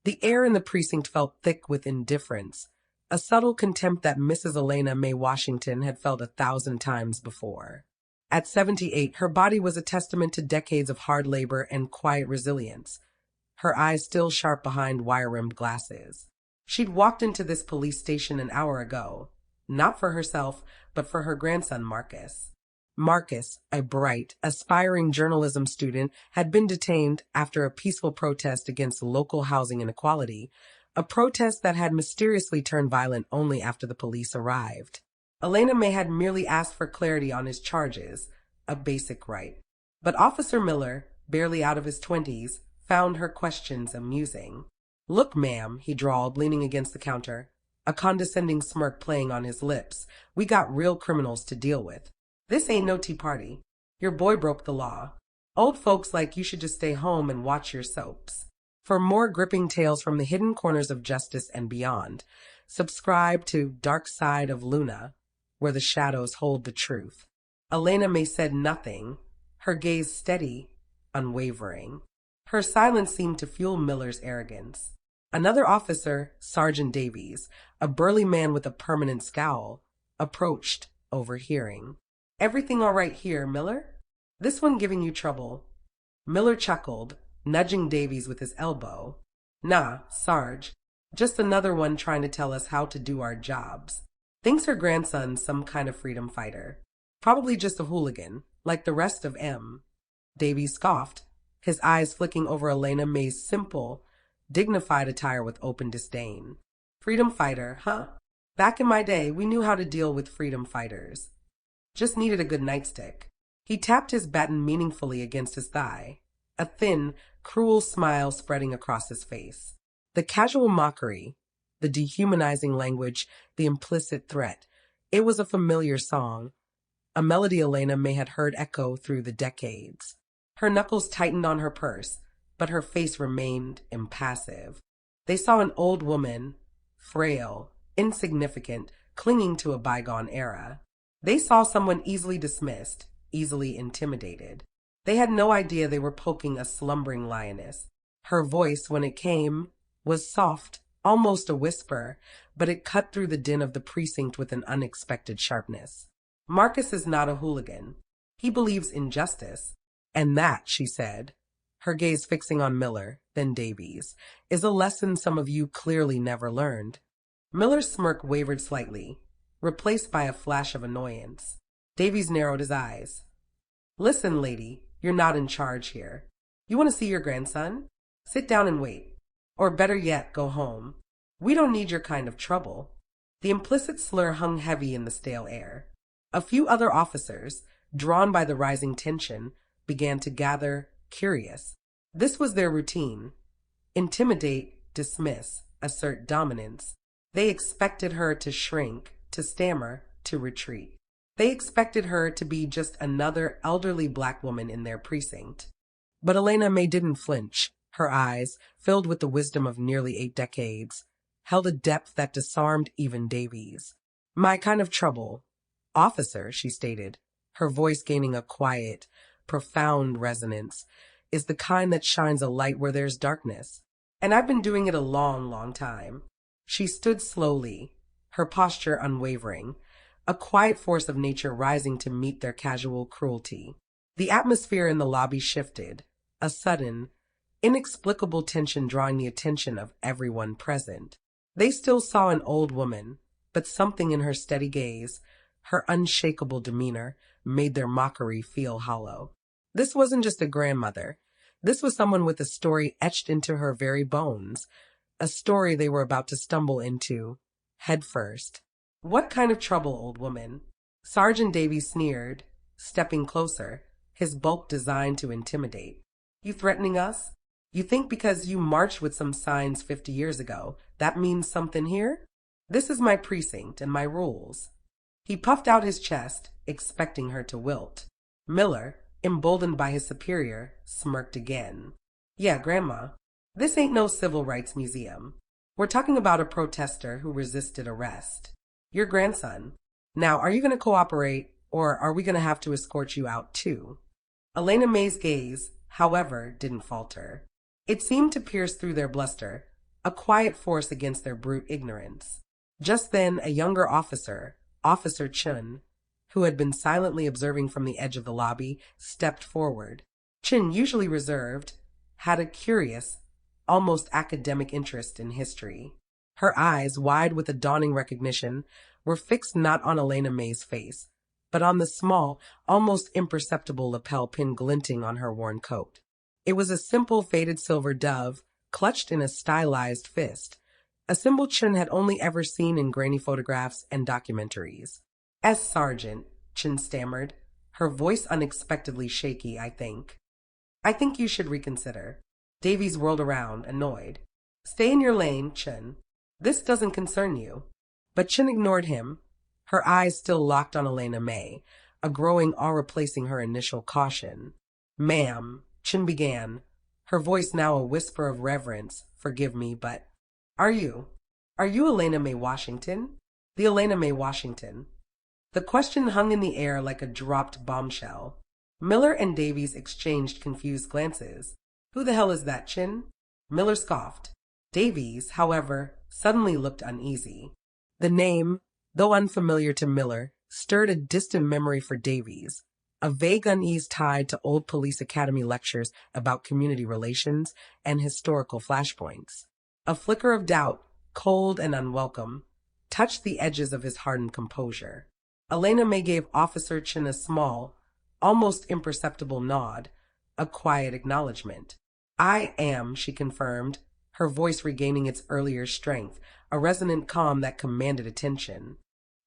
The air in the precinct felt thick with indifference, a subtle contempt that Mrs. Elena Mae Washington had felt 1,000 times before. At 78, her body was a testament to decades of hard labor and quiet resilience, her eyes still sharp behind wire-rimmed glasses. She'd walked into this police station an hour ago, not for herself, but for her grandson Marcus. Marcus, a bright, aspiring journalism student, had been detained after a peaceful protest against local housing inequality, a protest that had mysteriously turned violent only after the police arrived. Elena Mae had merely asked for clarity on his charges, a basic right. But Officer Miller, barely out of his 20s, found her questions amusing. "Look, ma'am," he drawled, leaning against the counter, a condescending smirk playing on his lips. "We got real criminals to deal with. This ain't no tea party. Your boy broke the law. Old folks like you should just stay home and watch your soaps." For more gripping tales from the hidden corners of justice and beyond, subscribe to Dark Side of Luna, where the shadows hold the truth. Elena Mae said nothing, her gaze steady, unwavering. Her silence seemed to fuel Miller's arrogance. Another officer, Sergeant Davies, a burly man with a permanent scowl, approached, overhearing. "Everything all right here, Miller? This one giving you trouble?" Miller chuckled, nudging Davies with his elbow. "Nah, Sarge. Just another one trying to tell us how to do our jobs. Thinks her grandson's some kind of freedom fighter. Probably just a hooligan, like the rest of M." Davies scoffed, his eyes flicking over Elena Mae's simple, dignified attire with open disdain. "Freedom fighter, huh? Back in my day, we knew how to deal with freedom fighters. Just needed a good nightstick." He tapped his baton meaningfully against his thigh, a thin, cruel smile spreading across his face. The casual mockery, the dehumanizing language, the implicit threat. It was a familiar song, a melody Elena Mae had heard echo through the decades. Her knuckles tightened on her purse, but her face remained impassive. They saw an old woman, frail, insignificant, clinging to a bygone era. They saw someone easily dismissed, easily intimidated. They had no idea they were poking a slumbering lioness. Her voice, when it came, was soft, almost a whisper, but it cut through the din of the precinct with an unexpected sharpness. "Marcus is not a hooligan. He believes in justice. And that," she said, her gaze fixing on Miller, then Davies, "is a lesson some of you clearly never learned." Miller's smirk wavered slightly, replaced by a flash of annoyance. Davies narrowed his eyes. "Listen, lady, you're not in charge here. You want to see your grandson? Sit down and wait. Or better yet, go home. We don't need your kind of trouble." The implicit slur hung heavy in the stale air. A few other officers, drawn by the rising tension, began to gather, curious. This was their routine. Intimidate, dismiss, assert dominance. They expected her to shrink, to stammer, to retreat. They expected her to be just another elderly black woman in their precinct. But Elena Mae didn't flinch. Her eyes, filled with the wisdom of nearly 8 decades, held a depth that disarmed even Davies. "My kind of trouble, officer," she stated, her voice gaining a quiet, profound resonance, "is the kind that shines a light where there's darkness. And I've been doing it a long, long time." She stood slowly, her posture unwavering, a quiet force of nature rising to meet their casual cruelty. The atmosphere in the lobby shifted, a sudden, inexplicable tension drawing the attention of everyone present. They still saw an old woman, but something in her steady gaze, her unshakable demeanor, made their mockery feel hollow. This wasn't just a grandmother. This was someone with a story etched into her very bones, a story they were about to stumble into, head first. "What kind of trouble, old woman?" Sergeant Davies sneered, stepping closer, his bulk designed to intimidate. "You threatening us? You think because you marched with some signs 50 years ago, that means something here? This is my precinct and my rules." He puffed out his chest, expecting her to wilt. Miller, emboldened by his superior, smirked again. "Yeah, Grandma, this ain't no civil rights museum. We're talking about a protester who resisted arrest. Your grandson. Now, are you going to cooperate, or are we going to have to escort you out too?" Elena Mae's gaze, however, didn't falter. It seemed to pierce through their bluster, a quiet force against their brute ignorance. Just then, a younger officer, Officer Chun, who had been silently observing from the edge of the lobby, stepped forward. Chin, usually reserved, had a curious, almost academic interest in history. Her eyes, wide with a dawning recognition, were fixed not on Elena Mae's face, but on the small, almost imperceptible lapel pin glinting on her worn coat. It was a simple faded silver dove, clutched in a stylized fist, a symbol Chin had only ever seen in grainy photographs and documentaries. Sergeant, Chin stammered, her voice unexpectedly shaky, I think you should reconsider. Davies whirled around, annoyed. Stay in your lane, Chin. This doesn't concern you. But Chin ignored him, her eyes still locked on Elena Mae, a growing awe replacing her initial caution. Ma'am, Chin began, her voice now a whisper of reverence. Forgive me, but Are you Elena Mae Washington? The Elena Mae Washington. The question hung in the air like a dropped bombshell. Miller and Davies exchanged confused glances. Who the hell is that, Chin? Miller scoffed. Davies, however, suddenly looked uneasy. The name, though unfamiliar to Miller, stirred a distant memory for Davies, a vague unease tied to old police academy lectures about community relations and historical flashpoints. A flicker of doubt, cold and unwelcome, touched the edges of his hardened composure. Elena Mae gave Officer Chin a small, almost imperceptible nod, a quiet acknowledgement. I am, she confirmed, her voice regaining its earlier strength, a resonant calm that commanded attention.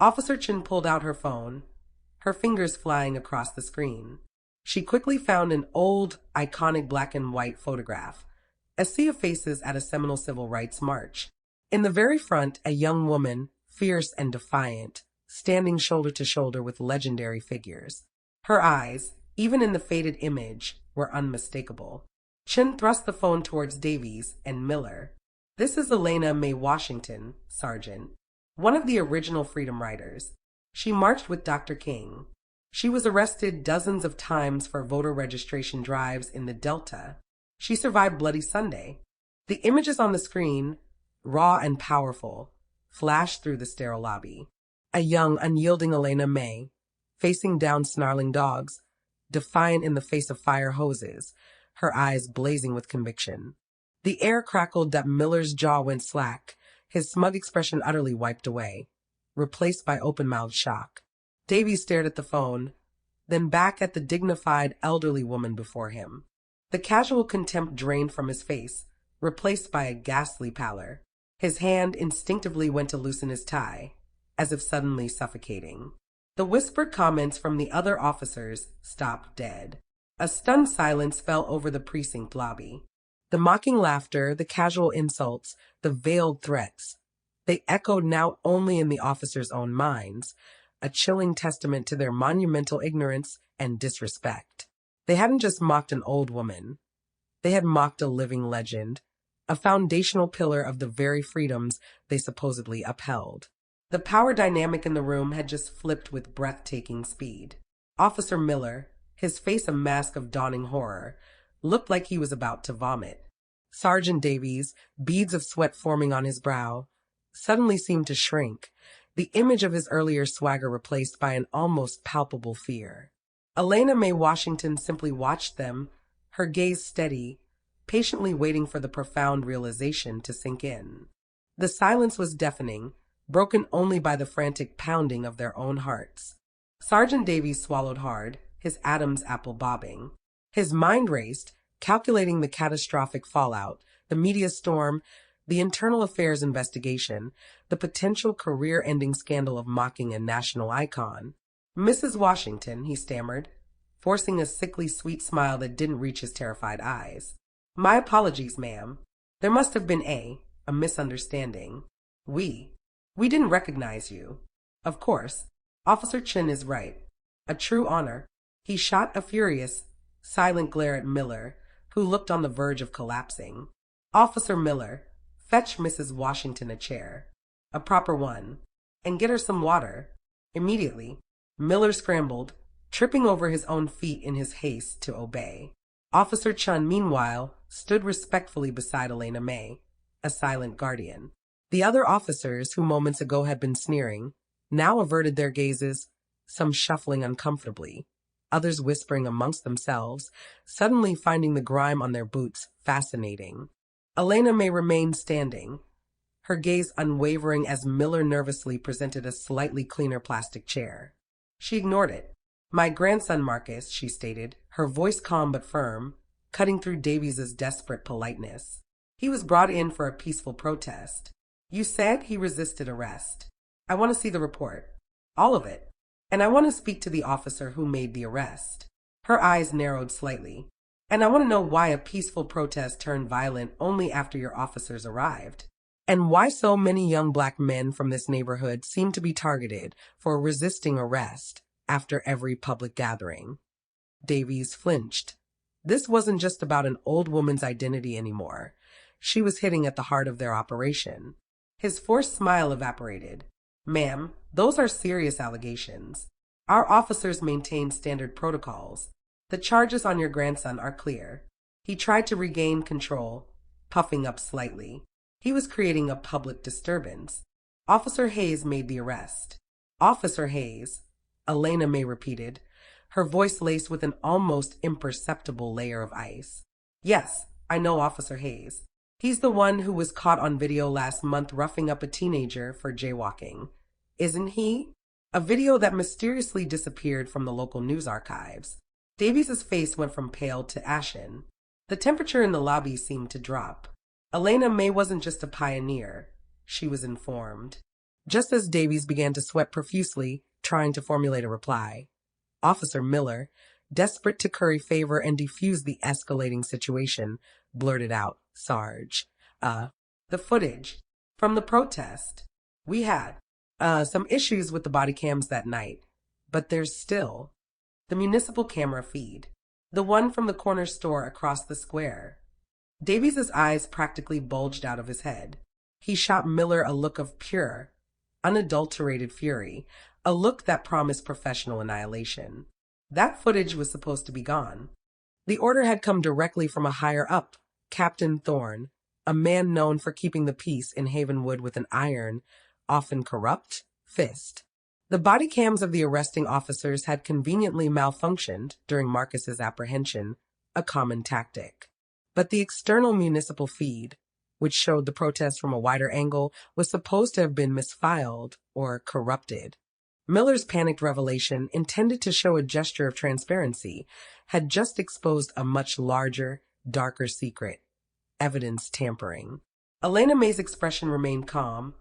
Officer Chin pulled out her phone, her fingers flying across the screen. She quickly found an old, iconic black and white photograph, a sea of faces at a seminal civil rights march. In the very front, a young woman, fierce and defiant, standing shoulder to shoulder with legendary figures. Her eyes, even in the faded image, were unmistakable. Chin thrust the phone towards Davies and Miller. This is Elena Mae Washington, Sergeant, one of the original Freedom Riders. She marched with Dr. King. She was arrested dozens of times for voter registration drives in the Delta. She survived Bloody Sunday. The images on the screen, raw and powerful, flashed through the sterile lobby. A young, unyielding Elena Mae, facing down snarling dogs, defiant in the face of fire hoses, her eyes blazing with conviction. The air crackled that Miller's jaw went slack, his smug expression utterly wiped away, replaced by open-mouthed shock. Davies stared at the phone, then back at the dignified, elderly woman before him. The casual contempt drained from his face, replaced by a ghastly pallor. His hand instinctively went to loosen his tie, as if suddenly suffocating. The whispered comments from the other officers stopped dead. A stunned silence fell over the precinct lobby. The mocking laughter, the casual insults, the veiled threats, they echoed now only in the officers' own minds, a chilling testament to their monumental ignorance and disrespect. They hadn't just mocked an old woman. They had mocked a living legend, a foundational pillar of the very freedoms they supposedly upheld. The power dynamic in the room had just flipped with breathtaking speed. Officer Miller, his face a mask of dawning horror, looked like he was about to vomit. Sergeant Davies, beads of sweat forming on his brow, suddenly seemed to shrink, the image of his earlier swagger replaced by an almost palpable fear. Elena Mae Washington simply watched them, her gaze steady, patiently waiting for the profound realization to sink in. The silence was deafening, broken only by the frantic pounding of their own hearts. Sergeant Davies swallowed hard, his Adam's apple bobbing. His mind raced, calculating the catastrophic fallout, the media storm, the internal affairs investigation, the potential career-ending scandal of mocking a national icon. Mrs. Washington, he stammered, forcing a sickly sweet smile that didn't reach his terrified eyes. My apologies, ma'am. There must have been a misunderstanding. We didn't recognize you. Of course, Officer Chin is right. A true honor. He shot a furious, silent glare at Miller, who looked on the verge of collapsing. Officer Miller, fetch Mrs. Washington a chair. A proper one. And get her some water. Immediately. Miller scrambled, tripping over his own feet in his haste to obey. Officer Chun, meanwhile, stood respectfully beside Elena Mae, a silent guardian. The other officers, who moments ago had been sneering, now averted their gazes, some shuffling uncomfortably, others whispering amongst themselves, suddenly finding the grime on their boots fascinating. Elena Mae remained standing, her gaze unwavering as Miller nervously presented a slightly cleaner plastic chair. She ignored it. "My grandson, Marcus," she stated, her voice calm but firm, cutting through Davies's desperate politeness. "He was brought in for a peaceful protest. You said he resisted arrest. I want to see the report. All of it. And I want to speak to the officer who made the arrest." Her eyes narrowed slightly. "And I want to know why a peaceful protest turned violent only after your officers arrived. And why so many young black men from this neighborhood seem to be targeted for resisting arrest after every public gathering." Davies flinched. This wasn't just about an old woman's identity anymore. She was hitting at the heart of their operation. His forced smile evaporated. "Ma'am, those are serious allegations. Our officers maintain standard protocols. The charges on your grandson are clear. He tried to regain control, puffing up slightly. He was creating a public disturbance. Officer Hayes made the arrest." "Officer Hayes," Elena Mae repeated, her voice laced with an almost imperceptible layer of ice. "Yes, I know Officer Hayes. He's the one who was caught on video last month roughing up a teenager for jaywalking. Isn't he?" A video that mysteriously disappeared from the local news archives. Davies's face went from pale to ashen. The temperature in the lobby seemed to drop. Elena Mae wasn't just a pioneer. She was informed. Just as Davies began to sweat profusely, trying to formulate a reply, Officer Miller, desperate to curry favor and defuse the escalating situation, blurted out, "Sarge, the footage from the protest. We had, some issues with the body cams that night, but there's still the municipal camera feed, the one from the corner store across the square." Davies's eyes practically bulged out of his head. He shot Miller a look of pure, unadulterated fury, a look that promised professional annihilation. That footage was supposed to be gone. The order had come directly from a higher-up, Captain Thorne, a man known for keeping the peace in Havenwood with an iron, often corrupt, fist. The body cams of the arresting officers had conveniently malfunctioned during Marcus's apprehension, a common tactic. But the external municipal feed, which showed the protest from a wider angle, was supposed to have been misfiled or corrupted. Miller's panicked revelation, intended to show a gesture of transparency, had just exposed a much larger, darker secret: evidence tampering. Elena Mae's expression remained calm,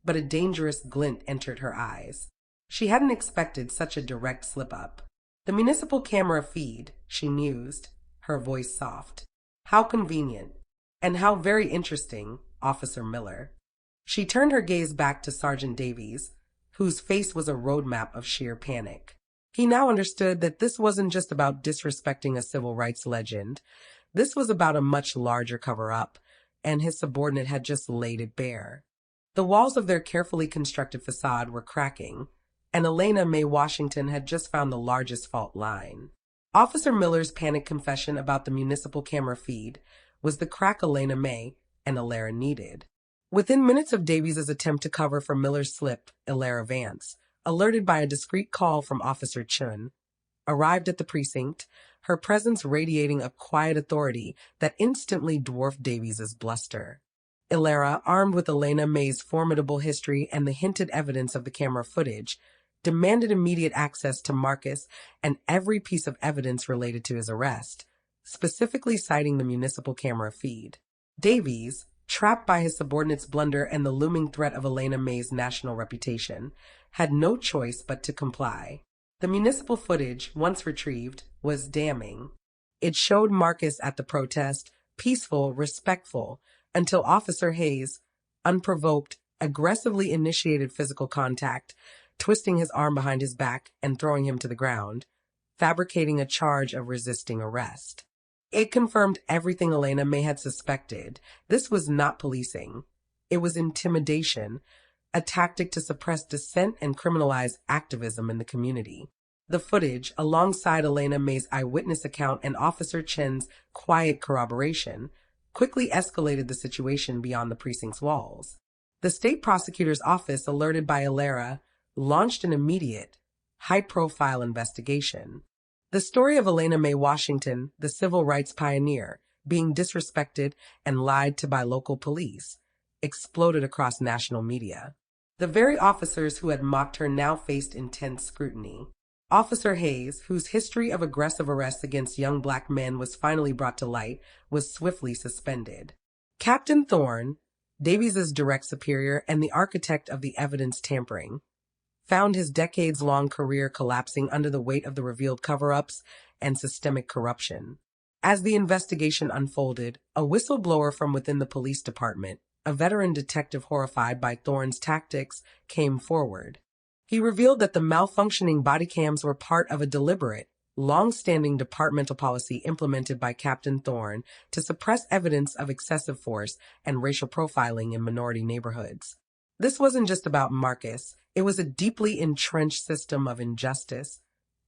but a dangerous glint entered her eyes. She hadn't expected such a direct slip-up. "The municipal camera feed," she mused, her voice soft. "How convenient. And how very interesting, Officer Miller." She turned her gaze back to Sergeant Davies, whose face was a roadmap of sheer panic. He now understood that this wasn't just about disrespecting a civil rights legend. This was about a much larger cover-up, and his subordinate had just laid it bare. The walls of their carefully constructed facade were cracking, and Elena Mae Washington had just found the largest fault line. Officer Miller's panic confession about the municipal camera feed was the crack Elena Mae and Ilera needed. Within minutes of Davies's attempt to cover for Miller's slip, Ilera Vance, alerted by a discreet call from Officer Chun, arrived at the precinct, her presence radiating a quiet authority that instantly dwarfed Davies's bluster. Ilera, armed with Elena Mae's formidable history and the hinted evidence of the camera footage, demanded immediate access to Marcus and every piece of evidence related to his arrest, specifically citing the municipal camera feed. Davies, trapped by his subordinate's blunder and the looming threat of Elena Mae's national reputation, had no choice but to comply. The municipal footage, once retrieved, was damning. It showed Marcus at the protest, peaceful, respectful, until Officer Hayes, unprovoked, aggressively initiated physical contact, twisting his arm behind his back and throwing him to the ground, fabricating a charge of resisting arrest. It confirmed everything Elena Mae had suspected. This was not policing. It was intimidation, a tactic to suppress dissent and criminalize activism in the community. The footage, alongside Elena Mae's eyewitness account and Officer Chen's quiet corroboration, quickly escalated the situation beyond the precinct's walls. The state prosecutor's office, alerted by Elena, launched an immediate, high-profile investigation. The story of Elena Mae Washington, the civil rights pioneer, being disrespected and lied to by local police, exploded across national media. The very officers who had mocked her now faced intense scrutiny. Officer Hayes, whose history of aggressive arrests against young black men was finally brought to light, was swiftly suspended. Captain Thorne, Davies' direct superior and the architect of the evidence tampering, found his decades-long career collapsing under the weight of the revealed cover-ups and systemic corruption. As the investigation unfolded, a whistleblower from within the police department, a veteran detective horrified by Thorne's tactics, came forward. He revealed that the malfunctioning body cams were part of a deliberate, long-standing departmental policy implemented by Captain Thorne to suppress evidence of excessive force and racial profiling in minority neighborhoods. This wasn't just about Marcus, it was a deeply entrenched system of injustice,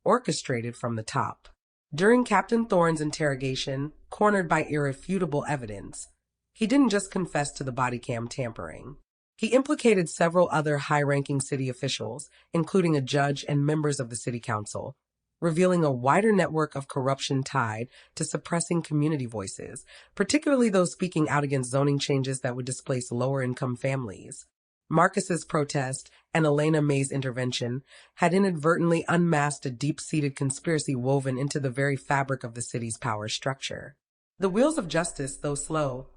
orchestrated from the top. During Captain Thorne's interrogation, cornered by irrefutable evidence, he didn't just confess to the body cam tampering. He implicated several other high-ranking city officials, including a judge and members of the city council, revealing a wider network of corruption tied to suppressing community voices, particularly those speaking out against zoning changes that would displace lower-income families. Marcus's protest and Elena Mae's intervention had inadvertently unmasked a deep-seated conspiracy woven into the very fabric of the city's power structure. The wheels of justice, though slow,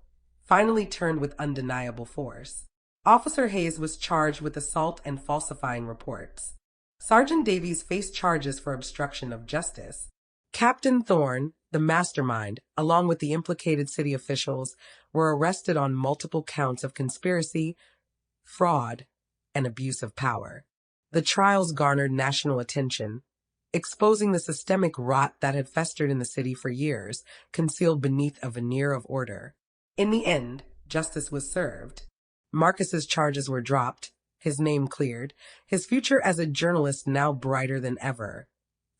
finally turned with undeniable force. Officer Hayes was charged with assault and falsifying reports. Sergeant Davies faced charges for obstruction of justice. Captain Thorne, the mastermind, along with the implicated city officials, were arrested on multiple counts of conspiracy, fraud, and abuse of power. The trials garnered national attention, exposing the systemic rot that had festered in the city for years, concealed beneath a veneer of order. In the end, justice was served. Marcus's charges were dropped, his name cleared, his future as a journalist now brighter than ever,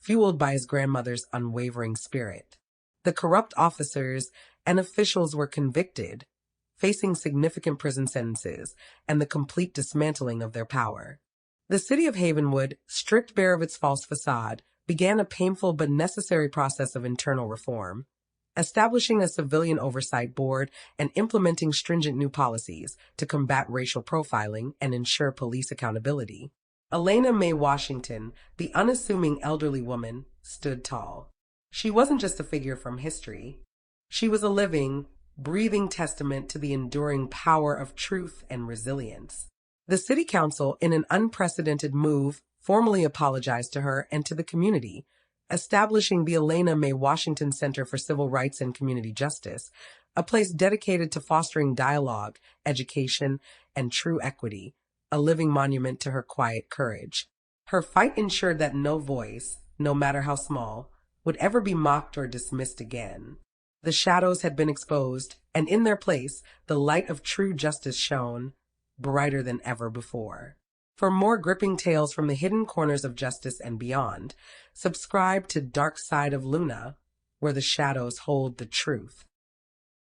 fueled by his grandmother's unwavering spirit. The corrupt officers and officials were convicted, facing significant prison sentences and the complete dismantling of their power. The city of Havenwood, stripped bare of its false facade, began a painful but necessary process of internal reform, establishing a civilian oversight board and implementing stringent new policies to combat racial profiling and ensure police accountability. Elena Mae Washington, the unassuming elderly woman, stood tall. She wasn't just a figure from history. She was a living, breathing testament to the enduring power of truth and resilience. The city council, in an unprecedented move, formally apologized to her and to the community, establishing the Elena Mae Washington Center for Civil Rights and Community Justice, a place dedicated to fostering dialogue, education, and true equity, a living monument to her quiet courage. Her fight ensured that no voice, no matter how small, would ever be mocked or dismissed again. The shadows had been exposed, and in their place, the light of true justice shone, brighter than ever before. For more gripping tales from the hidden corners of justice and beyond, subscribe to Dark Side of Luna, where the shadows hold the truth.